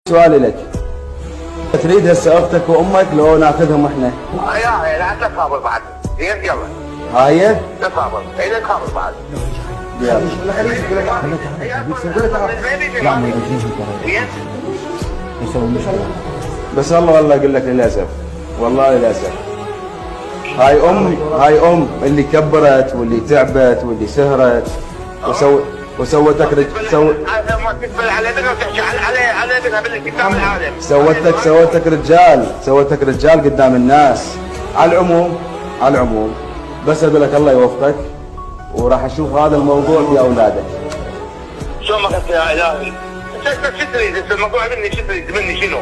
سؤالي لك، تريد هسه اختك وامك لو ناخذهم احنا؟ يا لا تخابر بعد. يلا هاي تخابر، اذا تخابر بعد. يلا بس والله اقول لك للاسف، والله للاسف هاي ام اللي كبرت واللي تعبت واللي سهرت وسوتك سوتك رجال قدام الناس. على العموم بس اقول لك الله يوفقك، وراح اشوف هذا الموضوع في اولادك. شو ما قلت يا الهي؟ شو تريد؟ الموضوع مني شو تريد مني شنو؟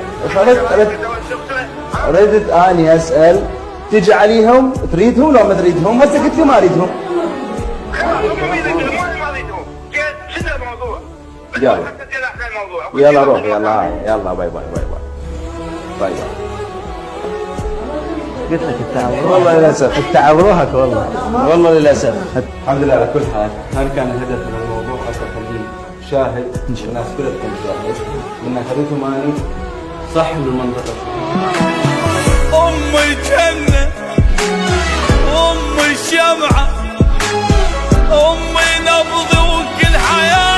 ردت اني اسال تجي عليهم تريدهم لو ما تريدهم؟ هسه قلت لي ما اريدهم. يلا روح، يلا باي باي باي باي باي باي. قلت لك التعب والله للاسف التعب روحك والله للاسف. الحمد لله على كل حال، هذا كان الهدف من الموضوع حتى اخليه شاهد الناس كلها تكون شاهد لان خليتهم اني صاحب المنطقه. ام الجنه، ام الشمعه، ام نبض وكل حياه.